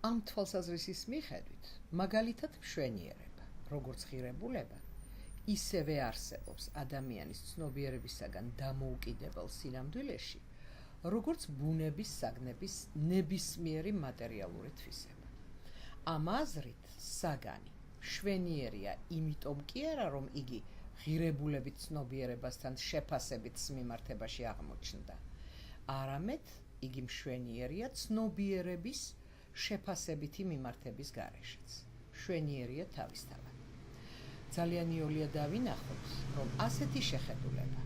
ამ თვალსაზრისის მიხედვით, მაგალითად მშვენიერება, როგორც ღირებულება, ისევე არსებობს ადამიანის ცნობიერებისაგან დამოუკიდებელ სინამდვილეში, როგორც ბუნების საგნების ნებისმიერი მატერიალური თვისება. ამ აზრით საგანი მშვენიერია იმიტომ კი არა, რომ იგი ღირებულებით ცნობიერებასთან შეფასებით მიმართებაში აღმოჩნდა, არამედ იგი მშვენიერია ცნობიერების შეფასებითი მიმართების გარეშეც. მშვენიერია თავისთავად. ძალიან იოლია დავინახოთ, რომ ასეთი შეხედულება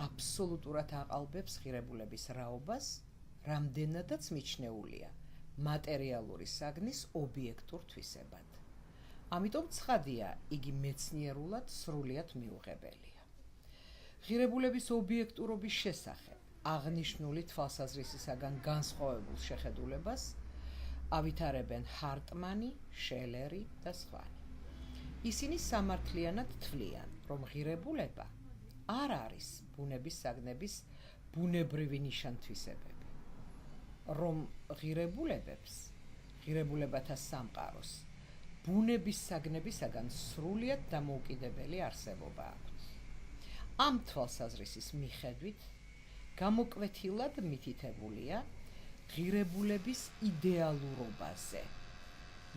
აბსოლუტურად აყალბებს ღირებულების რაობას, რამდენადაც მიჩნეულია მატერიალური საგნის ობიექტურ თვისებად. ამიტომ ცხადია, იგი მეცნიერულად სრულიად მიუღებელია. ღირებულების ობიექტურობის შესახებ აღნიშნული თვალსაზრისისაგან განსხვავებულ შეხედულებას ავითარებენ ჰარტმანი, შელერი და სხვანი. ისინი სამართლიანად თვლიან, რომ ღირებულება არ არის ბუნების საგნების ბუნებრივი ნიშან-თვისებები, რომ ღირებულებათა სამყაროს ბუნების საგნებისაგან სრულიად დამოუკიდებელი არსებობა აქვს. ამ თვალსაზრისის მიხედვით გამოკვეთილად მითითებულია ღირებულების იდეალურობაზე,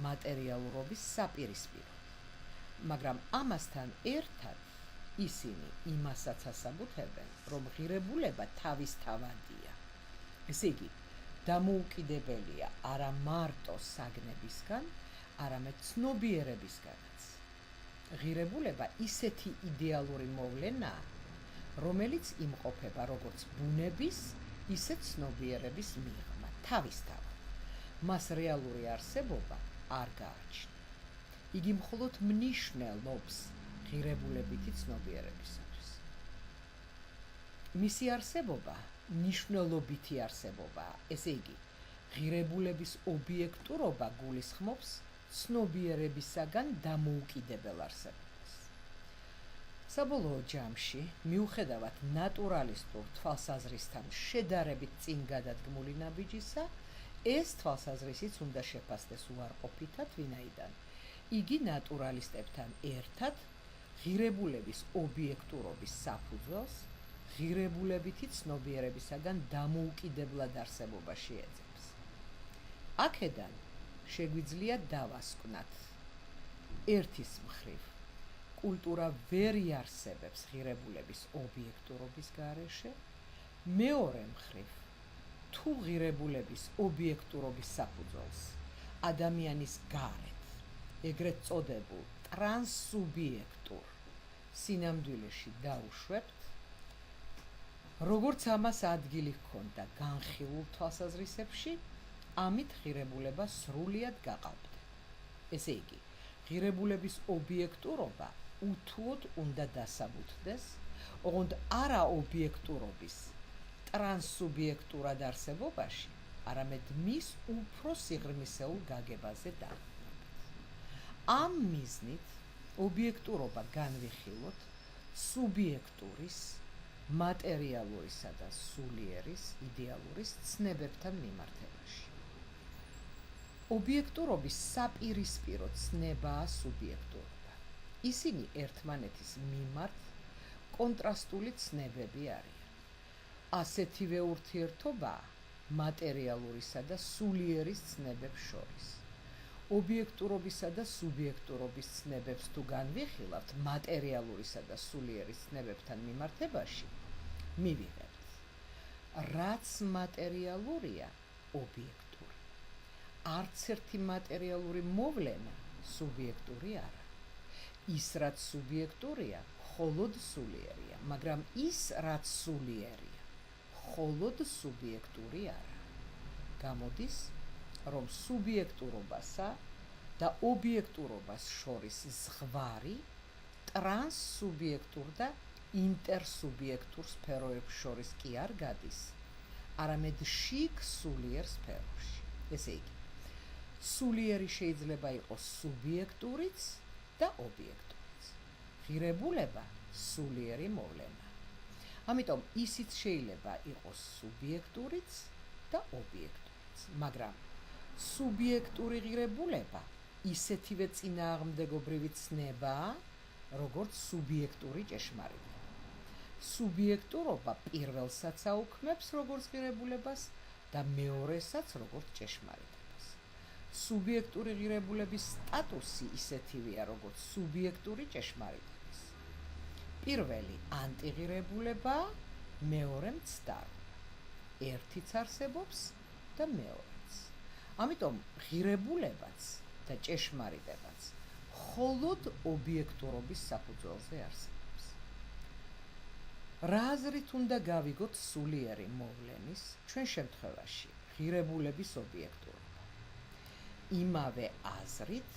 მატერიალურობის საპირისპიროდ, მაგრამ ამასთან ერთად ისინი იმასაც ასაბუთებენ, რომ ღირებულება თავისთავადია. ესე იგი, დამოუკიდებელია არა მარტო საგნებისგან, არამედ ცნობიერებისგანაც. ღირებულება ისეთი იდეალური მოვლენაა, რომელიც იმყოფება როგორც ბუნების, ისე ცნობიერების მიღმა, თავისთავად. მას რეალური არსებობა არ გააჩნია. იგი მხოლოდ მნიშვნელობს ღირებულებითი ცნობიერებისათვის. მისი არსებობა მნიშვნელობითი არსებობაა, ესე იგი, ღირებულების ობიექტურობა გულისხმობს ცნობიერებისაგან დამოუკიდებელ არსებობას. საბოლოო ჯამში, მიუხედავად ნატურალისტურ თვალსაზრისთან შედარებით წინ გადადგმული ნაბიჯისა, ეს თვალსაზრისიც უნდა შეფასდეს უარყოფითად, ვინაიდან იგი ნატურალისტებთან ერთად ღირებულების ობიექტურობის საფუძველს ღირებულებითი ცნობიერებისაგან დამოუკიდებლად არსებობაში ეძებს. აქედან შეგვიძლია დავასკვნათ ერთის მხრივ, კულტურა ვერ იარსებებს ღირებულების ობიექტურობის გარეშე, მეორე მხრივ, თუ ღირებულების ობიექტურობის საფუძველს ადამიანის გარეთ, ეგრეთ წოდებულ ტრანსსუბიექტურ სინამდვილეში დაუშვებთ, როგორც ამას ადგილი ჰქონდა განხილულ თვალსაზრისებში, ამით ღირებულება სრულიად გაყალბდა. ესე იგი, ღირებულების ობიექტურობა უთუოდ უნდა დასაბუთდეს, ოღონდ არა ობიექტურობის ტრანსსუბიექტურად არსებობაში, არამედ მის უფრო სიღრმისეულ გაგებაზე დაყრდნობით. ამ მიზნით ობიექტურობა განვიხილოთ სუბიექტურის, მატერიალურისა და სულიერის, იდეალურის ცნებებთან მიმართებაში. ობიექტურობის საპირისპირო ცნებაა სუბიექტურობა. ისინი ერთმანეთის მიმართ კონტრასტული ცნებები არიან. ასეთივე ურთიერთობაა მატერიალურისა და სულიერის ცნებებს შორის. ობიექტურობისა და სუბიექტურობის ცნებებს თუ განვიხილავთ მატერიალურისა და სულიერის ცნებებთან მიმართებაში, მივიღებთ, რაც მატერიალურია, ობიექტური. არც ერთი მატერიალური მოვლენა სუბიექტური არა. ის, რაც სუბიექტურია, მხოლოდ სულიერია, მაგრამ ის, რაც სულიერია, მხოლოდ სუბიექტური არა. გამოდის, რომ სუბიექტურობასა და ობიექტურობას შორის ზღვარი ტრანსსუბიექტურ და ინტერსუბიექტურ სფეროებს შორის კი არ გადის, არამედ შიგ სულიერ სფეროში. ესე იგი, სულიერი შეიძლება იყოს სუბიექტურიც და ობიექტურიც. ღირებულება სულიერი მოვლენაა. ამიტომ ისიც შეიძლება იყოს სუბიექტურიც და ობიექტურიც, მაგრამ სუბიექტური ღირებულება ისეთივე წინააღმდეგობრივი ცნებაა, როგორც სუბიექტური ჭეშმარიტება. სუბიექტურობა პირველსაც აუქმებს როგორც ღირებულებას და მეორესაც როგორც ჭეშმარიტებას. სუბიექტური ღირებულების სტატუსი ისეთივეა, როგორც სუბიექტური ჭეშმარიტების. პირველი ანტიღირებულებაა, მეორე მცდარობა. ერთიც არსებობს და მეორეც. ამიტომ ღირებულებაც და ჭეშმარიტებაც მხოლოდ ობიექტურობის საფუძველზე არსებობს. რა აზრით უნდა გავიგოთ სულიერი მოვლენის, ჩვენ შემთხვევაში ღირებულების ობიექტურობა? იმავე აზრით,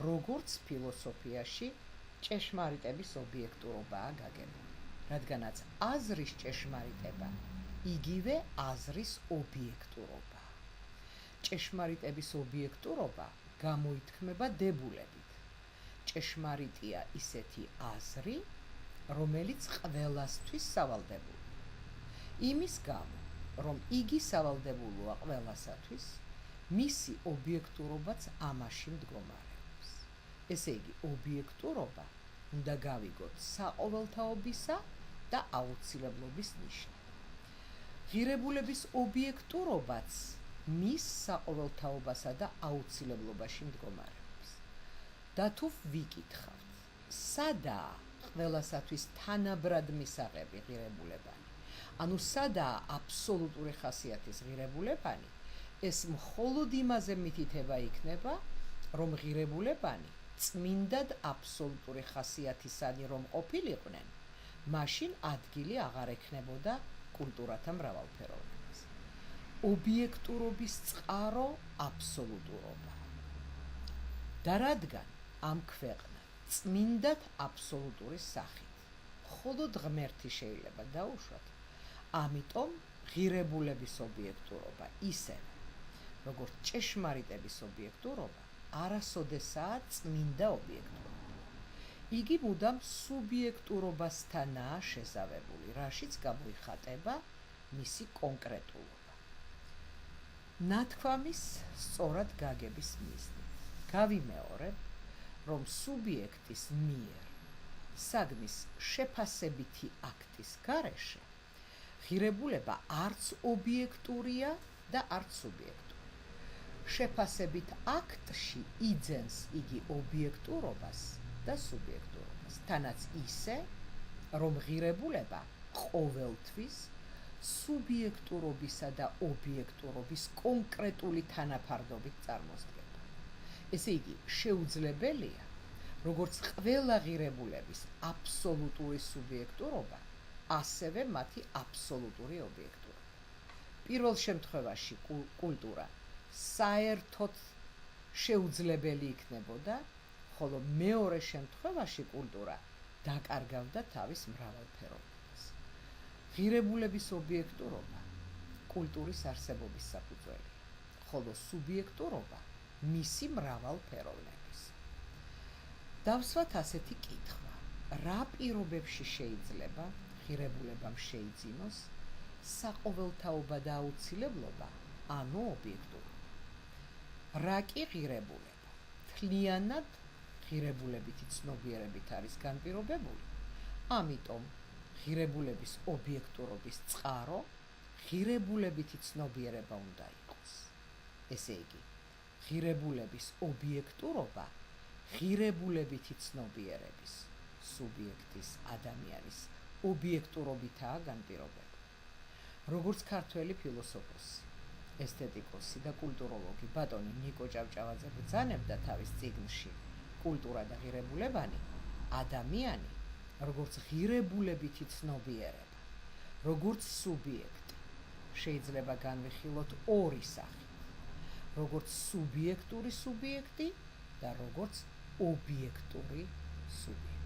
როგორც ფილოსოფიაში ჭეშმარიტების ობიექტურობაა გაგებული, რადგანაც აზრის ჭეშმარიტება იგივე აზრის ობიექტურობაა. ჭეშმარიტების ობიექტურობა გამოითქმება დებულებით. ჭეშმარიტია ისეთი აზრი, რომელიც ყველასთვის სავალდებულოა. იმის გამო, რომ იგი სავალდებულოა ყველასათვის, მისი ობიექტურობაც ამაში მდგომარეობს. ესე იგი, ობიექტურობა უნდა გავიგოთ საყოველთაობისა და აუცილებლობის ნიშნად. ღირებულების ობიექტურობაც მის საყოველთაობასა და აუცილებლობაში მდგომარეობს. და თუ ვიკითხავთ, სადაა ყველასათვის თანაბრად მისაღები ღირებულებანი, ანუ სადაა აბსოლუტური ხასიათის ღირებულებანი, ეს მხოლოდ იმაზე მითითება იქნება, რომ ღირებულებანი წმინდად აბსოლუტური ხასიათისანი რომ ყოფილიყვნენ, მაშინ ადგილი აღარ ექნებოდა კულტურათა მრავალფეროვნებას. ობიექტურობის წყარო აბსოლუტურობა. და რადგან ამ ქვეყნა წმინდად აბსოლუტური სახით, მხოლოდ ღმერთი შეიძლება დაუშვათ, ამიტომ ღირებულების ობიექტურობა ისევე, როგორც ჭეშმარიტების ობიექტურობა, არასოდესაა წმინდა ობიექტურობა. იგი მუდამ სუბიექტურობასთანაა შეზავებული, რაშიც გამოიხატება მისი კონკრეტულობა. ნათქვამის სწორად გაგების მიზნით გავიმეორებ, რომ სუბიექტის მიერ საგნის შეფასებითი აქტის გარეშე ღირებულება არც ობიექტურია და არც სუბიექტური. შეფასებით აქტში იძენს იგი ობიექტურობას და სუბიექტურობას, თანაც ისე, რომ ღირებულება ყოველთვის სუბიექტურობისა და ობიექტურობის კონკრეტული თანაფარდობით წარმოსდგება. ესე იგი, შეუძლებელია, როგორც ყველა ღირებულების აბსოლუტური სუბიექტურობა, ასევე მათი აბსოლუტური ობიექტურობა. პირველ შემთხვევაში კულტურა საერთოდ შეუძლებელი იქნებოდა, ხოლო მეორე შემთხვევაში კულტურა დაკარგავდა თავის მრავალფეროვნებას. ღირებულების ობიექტურობა კულტურის არსებობის საფუძველია, ხოლო სუბიექტურობა მისი მრავალფეროვნების. დავსვათ ასეთი კითხვა: რა პირობებში შეიძლება ღირებულებამ შეიძინოს საყოველთაობა და აუცილებლობა, ანუ ობიექტურობა? რა კი ღირებულება მთლიანად ღირებულებითი ცნობიერებით არის განპირობებული, ამიტომ ღირებულების ობიექტურობის წყარო ღირებულებითი ცნობიერება უნდა იყოს. ესე იგი, ღირებულების ობიექტურობა ღირებულებითი ცნობიერების, სუბიექტის, ადამიანის ობიექტურობითაა განპირობებული. როგორც ქართველი ფილოსოფოსი, ესთეტიკოსი და კულტუროლოგი ბატონი ნიკო ჭავჭავაძე ბრძანებდა თავის წიგნში კულტურა და ღირებულებანი, ადამიანი, როგორც ღირებულებითი ცნობიერება, როგორც სუბიექტი, შეიძლება განვიხილოთ ორი სახით: როგორც სუბიექტური სუბიექტი და როგორც ობიექტური სუბიექტი.